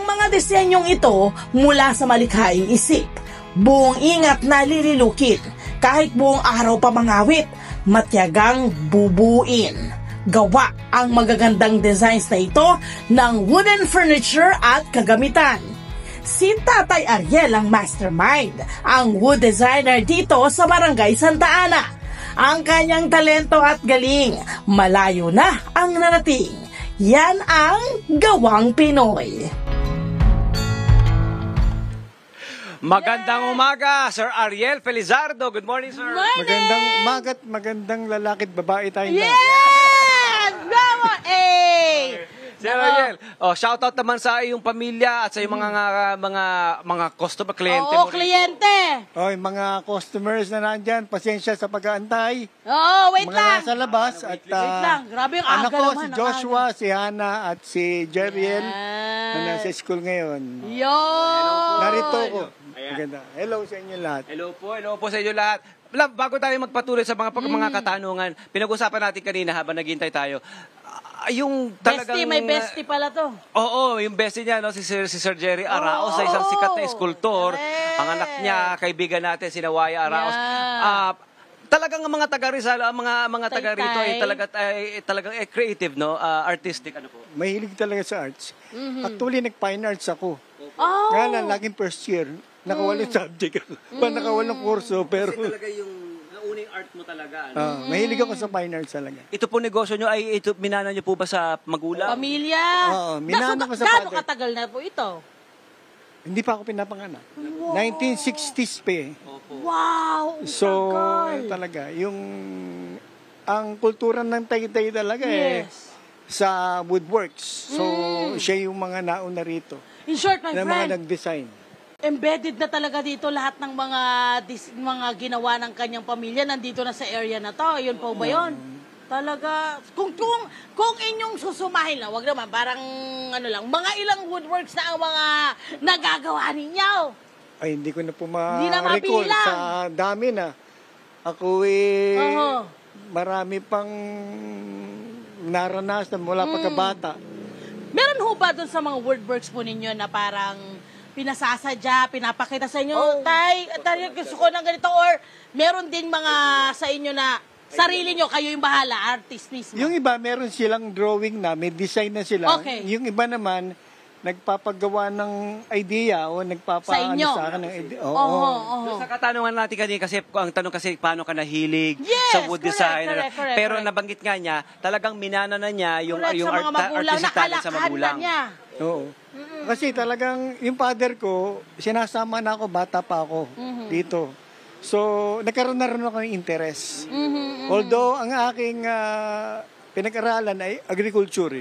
Ang mga disenyong ito mula sa malikhaing isip, buong ingat na lililukit, kahit buong araw pa mangawit, matyagang bubuin. Gawa ang magagandang designs na ito ng wooden furniture at kagamitan. Si Tatay Ariel ang mastermind, ang wood designer dito sa Barangay Santa Ana. Ang kanyang talento at galing, malayo na ang narating. Yan ang Gawang Pinoy. Magandang umaga, Sir Ariel Felizardo. Good morning, sir. Morning! Magandang umaga at magandang lalaki at babae tayong lahat. Yes! Bravo! Sir Ariel, shoutout naman sa iyong pamilya at sa iyong mga customer, kliyente mo. Oo, kliyente. Oy, mga customers na nandyan, pasensya sa pag-aantay. Oo, wait Mga lang. nasa labas at Wait lang. Grabe yung aga anak ko, naman. si Joshua, si Hannah at si Jeriel Yan. na nasa school ngayon. Yun. Narito ko. Ayan. Maganda. Hello sa inyo lahat. Hello po sa inyo lahat. Bago tayo magpatuloy sa mga katanungan, pinag-usapan natin kanina habang naghintay tayo, yung talagang... Bestie, may bestie pala to. Oo, yung bestie niya, no, si Sir Jerry Araos, sa isang sikat na eskultor. Correct. Ang anak niya, kaibigan natin, si Nawaya Araos. Yeah. Talagang ang mga taga Rizal, ang mga taga rito ay talagang creative, no? Artistic, ano po? Mahilig talaga sa arts. Actually, nag-fine arts ako. Oh. Nga lang, laging first year. Nakawalong subject ako. Nakawalong kurso, pero... Kasi talaga yung nauning art mo talaga. Ano? mahilig ako sa fine arts talaga. Ito po negosyo nyo, minana nyo po ba sa magulang? Pamilya. Oo, minana ko sa Gaano father. katagal na po ito? Hindi pa ako pinapanganak. 1960s pa eh. Wow, So, tagal. talaga, ang kultura ng Taytay talaga Yes. sa woodworks. So, siya yung mga nauna rito. In short, my Na mga friend, nag-design. embedded na talaga dito lahat ng mga ginawa ng kanyang pamilya nandito na sa area na to. Yun po ba yun? Talaga, kung inyong susumahin lang, wag naman, parang mga ilang woodworks na ang mga nagagawa ninyo. Ay, hindi ko na po Hindi na ma-recall mabilang. sa dami na. Ako marami pang naranasan mula pagkabata. Meron ho ba doon sa mga woodworks po ninyo na parang pinasasadya, pinapakita sa inyo, tay, gusto ko ng ganito, or meron din mga sa inyo na sarili nyo, kayo yung bahala, artist mismo? Yung iba, meron silang drawing na, may design na sila. Okay. Yung iba naman, nagpapagawa ng idea o Sa nagpapaano inyo? sa akin ng idea. Doon sa katanungan natin kanina, kasi ang tanong kasi paano ka nahilig Yes, sa wood correct, design. correct, Pero correct. nabanggit nga niya, talagang minana na niya yung Correct, sa mga magulang, artistic talent sa nakalakhan magulang. na niya. Oo. Kasi talagang yung father ko, sinasama na ako, bata pa ako dito. So, nagkaroon na rin ako ng interest. Although, ang aking pinag-aralan ay agriculture.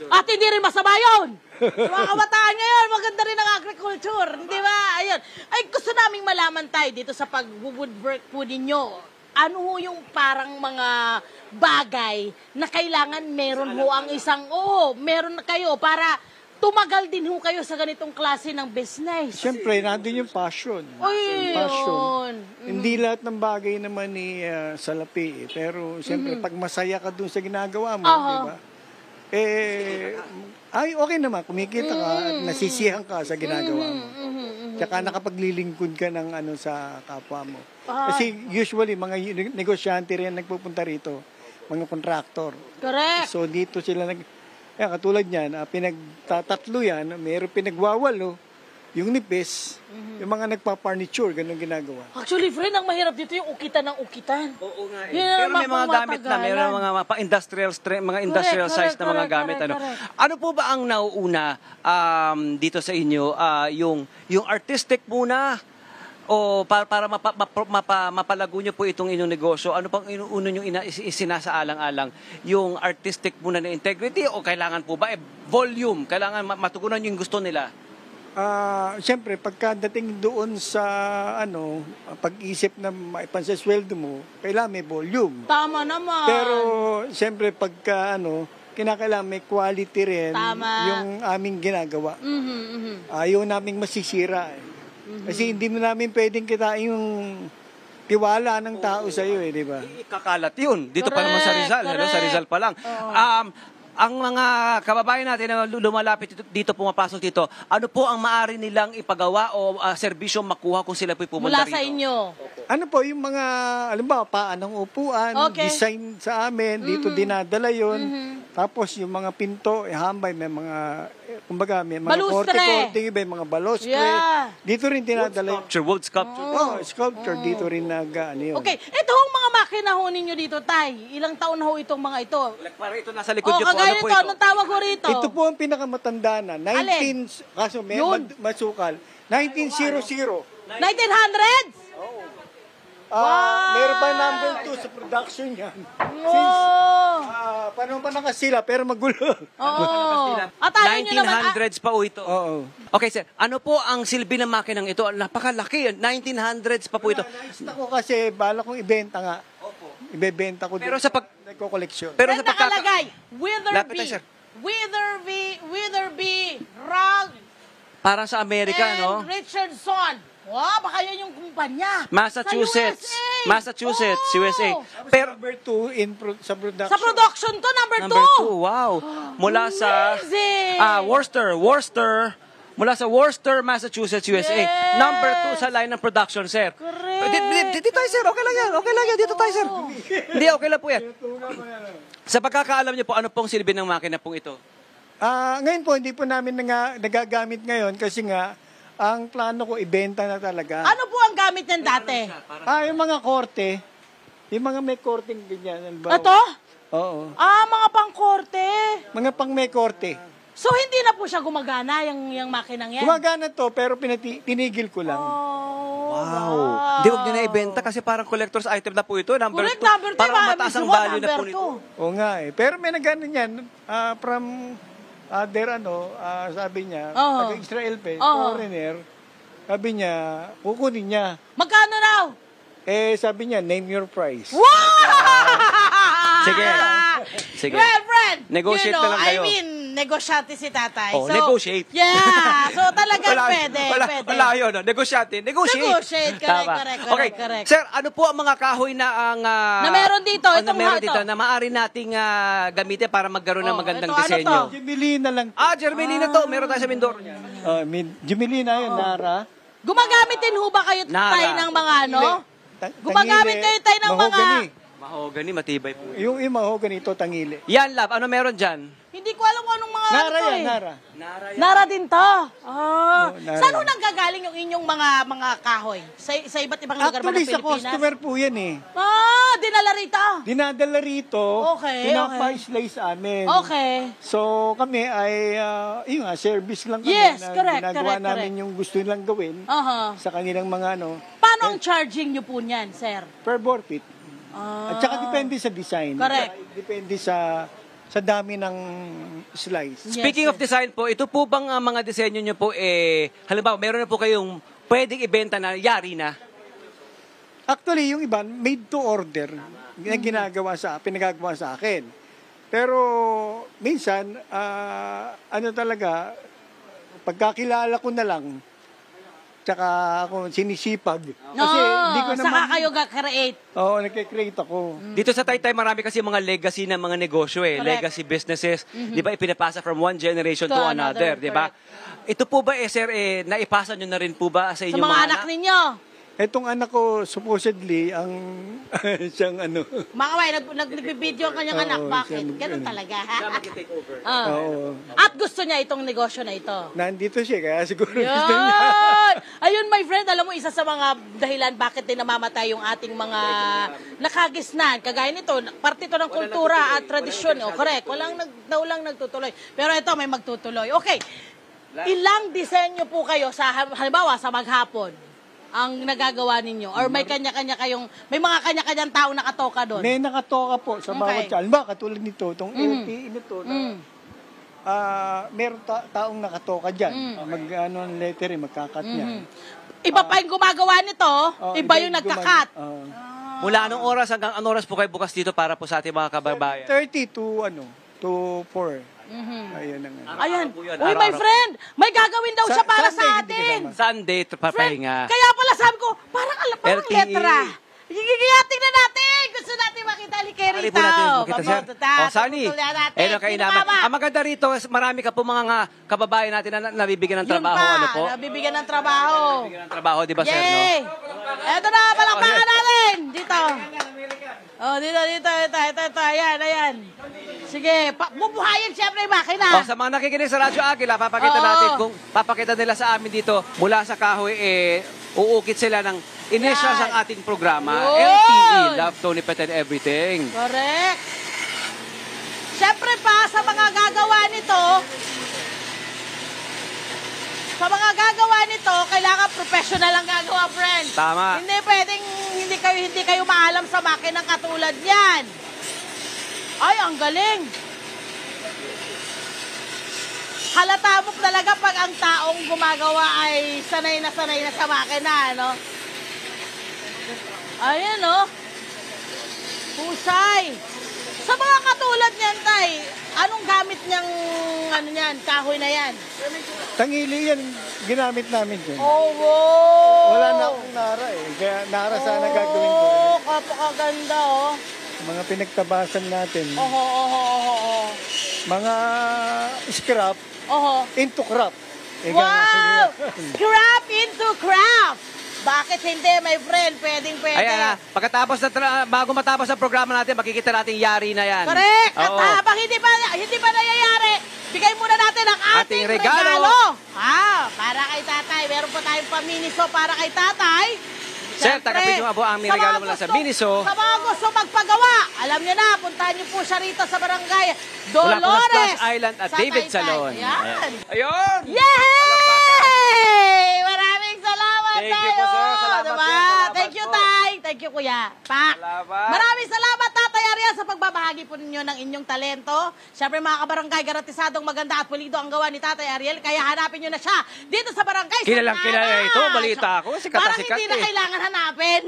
At hindi rin masama yun. Mga kabataan ngayon, maganda rin ang agriculture. Di ba? Ayun. Ay, gusto naming malaman tayo dito sa pag-woodwork po ninyo. Ano ho yung parang mga bagay na kailangan meron ho ang isang, meron na kayo para tumagal din ho kayo sa ganitong klase ng business. Siyempre, nandun yung passion. Uy, Passion. yun. Hindi lahat ng bagay naman ni salapi. Pero, siyempre, pag masaya ka dun sa ginagawa mo, di ba? Okay naman, kumikita ka at nasisiyahan ka sa ginagawa mo. Tsaka nakapaglilingkod ka ng sa kapwa mo. Kasi usually, mga negosyante rin nagpupunta rito, mga contractor. Correct. So dito sila katulad niyan, pinagtatatlo yan, mayroon pinagwawalo, yung nipis, yung mga nagpa-furniture, ganun ginagawa. Actually, friend, ang mahirap dito yung ukitan ng ukitan. Oo nga eh. Yun ang Pero may mga gamit na, may mga pa-industrial size na mga gamit. Correct. Ano po ba ang nauuna dito sa inyo? Yung artistic muna, o para mapalago nyo po itong inyong negosyo, ano pang inuuno nyo isinasaalang-alang? Yung artistic muna na integrity o kailangan po ba volume? Kailangan matugunan yung gusto nila? Siyempre, pagkadating doon sa pag-isip na maipansasweldo mo, kailangan may volume. Tama naman. Pero, siyempre, pagka kinakailangan may quality rin yung aming ginagawa. Ayaw naming masisira. Kasi hindi mo namin pwedeng kitain yung tiwala ng tao sa iyo, di ba? Ikakalat yun. Dito pa naman sa Rizal. Sa Rizal pa lang. ang mga kababayan natin na lumalapit dito, pumapasok dito, ano po ang maaari nilang ipagawa o serbisyo makuha kung sila po pumunta Mula rito? sa inyo. Ano po, yung mga, alam ba, paanong upuan, Okay. design sa amin, dito dinadala yun. Tapos yung mga pinto, hambay, may mga, kumbaga, may mga Balustre. korte-korte, may mga balostre. Yeah. Dito rin dinadala yun. Wood sculpture. Oh, sculpture, dito rin ano yun. Okay, ito hong mga makina ho ninyo dito, Tay. Ilang taon na ho itong mga ito? Para ito nasa likod niyo po, kagaya ano po nito, ito? anong tawag ho rito? Ito po ang pinakamatanda na. 19, kaso may Yun. masukal. 1900. 1900s? Meron pa number 2 sa production yan. Since, Wow! panahon pa nakasila, pero magulo. Oo. At ayaw nyo naman, 1900s pa po ito. Oo. Okay, sir. Ano po ang silbi ng makinang ito? Napakalaki. 1900s pa po ito. Naista ko kasi, bala kong ibenta nga. Ibebenta ko Pero doon. sa pag... Nagko-collection. Pero and sa pagkaka... nakalagay, Lapit tayo, sir. Witherby, Rugg, Para sa Amerika, and no? Richardson. Wow, baka yan yung kumpanya. Massachusetts. Sa USA. Massachusetts, Oh. USA. Pero... Number 2 sa production. Sa production to, number Number 2. 2, wow. Mula sa Amazing. Worcester. Mula sa Worcester, Massachusetts, USA. Yes. Number 2 sa line ng production, sir. Correct. Dito tayo, sir. Okay lang yan. Okay lang yan. Dito tayo, sir. Hindi, okay lang po yan. Sa pagkakaalam niyo po, ano pong silbi ng makina pong ito? Ngayon po, hindi po namin nagagamit ngayon kasi nga, ang plano ko, ibenta na talaga. Ano po ang gamit niyan dati? Yung mga korte, yung mga may korting ganyan. halimbawa. Ito? Oo. Mga pangkorte. Mga pang may korte. So, hindi na po siya gumagana, yung makinang yan? Gumagana to, pero tinigil ko lang. Oh, Wow. Hindi, huwag niyo na ibenta kasi parang collector's item na po ito. Number Correct, 2. number 2. Parang mataas ang value na po nito. Oo nga eh. Pero may nagano yan, from sabi niya, taga-Israel pa, foreigner, sabi niya, kukunin niya. Magkano raw? Sabi niya, name your price. Wow! Sige. Sige. Well, friend, Negotiate na lang kayo. I mean, negosyante si tatay. Oh, negotiate. Yeah. So, talagang pwede. Wala yun. Negosyate. Negotiate. Tama. Correct. Sir, ano po ang mga kahoy na ang... na meron dito. na meron ito. dito na maaari nating gamitin para magkaroon ng magandang ito, ano disenyo. to? Jumelina lang. Germelina to. Meron tayo sa Mindoro. Jumelina yun, Nara. Gumagamit din ho ba kayo Nara. tayo ng mga ano? Gumagamit kayo tayo ng mga... mahogany. Mahogany, matibay po. Yung mahogany ito, tangili. Yan, love. Ano meron dyan? Hindi ko alam kung anong mga Nara ano to yan, eh. Nara. Nara din to. Nara. Saan ho nanggagaling yung inyong mga kahoy? Sa iba't ibang lugar ba ng Actually, sa Pilipinas? customer po yan eh. Dinala rito. Dinadala rito, Okay, pinapa-slice amin. Okay. So kami ay, service lang kami. Yes, na correct, ginagawa correct, namin correct. yung gusto nilang gawin Aha. sa kanilang mga Paano ang charging nyo po niyan, sir? per bore feet. At saka depende sa design. Correct. At saka depende sa dami ng slice. Speaking Yes, of design po, ito po bang mga disenyo nyo po, halimbawa, meron na po kayong pwedeng ibenta na yari na? Actually, yung iba, made to order na pinagagawa sa akin. Pero minsan, pagkakilala ko na lang, tsaka ako sinisipag. Kasi hindi ko naman... Saka kayo ga-create. Oo, nagkikreate ako. Dito sa Taytay, marami kasi mga legacy na mga negosyo Correct. legacy businesses. Di ba, ipinapasa from one generation to another, di ba? Ito po ba, sir, naipasa nyo na rin po ba sa Sa inyong mga anak ninyo. Etong anak ko, supposedly, ang siyang Mga kaway, nagbibideo ang kanyang anak. Bakit? Ganun talaga. Oo. At gusto niya itong negosyo na ito. Nandito siya, kaya siguro gusto niya. Yan! Ayun, my friend, alam mo, isa sa mga dahilan bakit din namamatay yung ating mga nakagisnan. Kagaya nito, parte ito ng kultura at tradisyon. Correct. Walang nagtutuloy. Pero ito, may magtutuloy. Okay. Ilang disenyo po kayo halimbawa, sa maghapon ang nagagawa ninyo? Or may kanya-kanya may mga kanya-kanyang tao nakatoka doon? May nakatoka po sa bawat Okay. channel. Katulad nito, itong LTE nito, meron taong nakatoka dyan. Ang letter, magkakat niya. Iba pa yung gumagawa nito, iba yung nagkakat. Mula anong oras hanggang anong oras po kayo bukas dito para po sa ating mga kababayan? 30 to 4. Ayun ang Ayan. po yun, Uy, my araw-araw. friend, may gagawin daw siya para Sunday, sa hindi atin. kasama. Sunday, Friend, papahinga. kaya pala sabi ko, parang LTE. letra. Tingnan natin. Gusto natin makita Halika kayo Ari rito. po natin makita, sir. Sunny. Tutulungan natin. Ayun ang kainaman. Sino, Mama? Ang maganda rito, marami ka po mga kababayan natin na nabibigyan ng Yun trabaho. pa, Ano po? nabibigyan ng trabaho. Nabibigyan ng trabaho, di ba, sir? No? Yay! Eto na, palakpakan natin! Dito. Oh, dito. Ayan. Sige, bubuhayin siyempre yung makina. Sa mga nakikinig sa Radyo Agila, papakita Oo. natin kung papakita nila sa amin dito mula sa kahoy, uukit sila ng initials Yan. ng ating programa. Yun. LTE, Love, Tony Pet and Everything. Correct. Siyempre pa, sa mga gagawa nito, kailangan professional ang gagawa, friend. Tama. Hindi pwedeng hindi kayo maalam sa makinang katulad niyan. Ay, ang galing. Halata mo talaga pag ang taong gumagawa ay sanay na sa makina, no? Ayan, no? Husay. Sa mga katulad niyan, Tay, anong gamit niyang, kahoy na yan? Tangili yan, ginamit namin dyan. Oh, wow! Wala na akong nara eh. Kaya nara sana gagawin ko. Oh, kapakaganda, oh. Mga pinagtabasan natin. Oh. Mga scrap Oh. into crop. Wow! Scrap into craft! Bakit hindi, my friend? Pwede. Ayan na. Pagkatapos bago matapos ang programa natin, makikita natin yari na yan. Correct! At Oo. habang hindi pa nangyayari, bigay muna natin ang ating Ating regalo. Para kay tatay. Meron po tayong paminiso para kay tatay. Sir, Siyempre, tagapin mo po ang may sa mga regalo mula sa gustong- Miniso. Sa mga gusto magpagawa, alam nyo na, puntahan nyo po siya rito sa barangay Mula po sa Dolores. Splash Island at sa David Taytay. Salon. Ayan. Ayun! Yay! Maraming salamat Thank you tayo. po, sir. Salamat Diba? din. Salamat Thank you, po. Tay. Thank you, Kuya. Pak. Salamat. Maraming salamat, Tatay Ariel, sa pagbabahagi po ninyo ng inyong talento. Siyempre, mga kabarangay, garantisadong maganda at pulido ang gawa ni Tatay Ariel. Kaya hanapin nyo na siya dito sa barangay. Kilalang kilala Santana. ito. Balita ako. Sikat na Parang sikat hindi na eh. kailangan hanapin.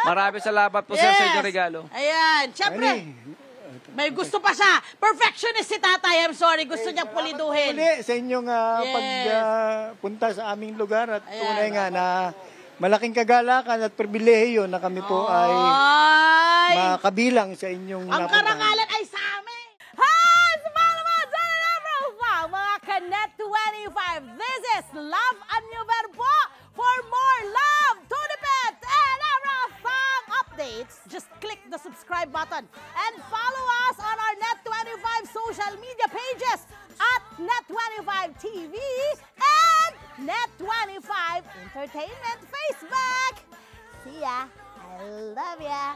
Maraming salamat po, sir, sa inyong regalo. Ayan. Siyempre, may gusto pa siya. Perfectionist si Tatay. I'm sorry. Gusto niyang puliduhin. Uli sa inyong Yes. pagpunta sa aming lugar at Ayan. tunay nga na malaking kagalakan at pribilehiyo na kami po ay Ay! makabilang sa inyong Ang napuntahan. karangalan ay sa amin! Hi! Sa mga naman sa profile, mga Kanet 25. This is Love a New Verbo. For more love, Tunipet, and Arafang updates, just click the subscribe button and follow us on our Net25 social media pages at Net25 TV and Net25 Entertainment Facebook. See ya. I love ya.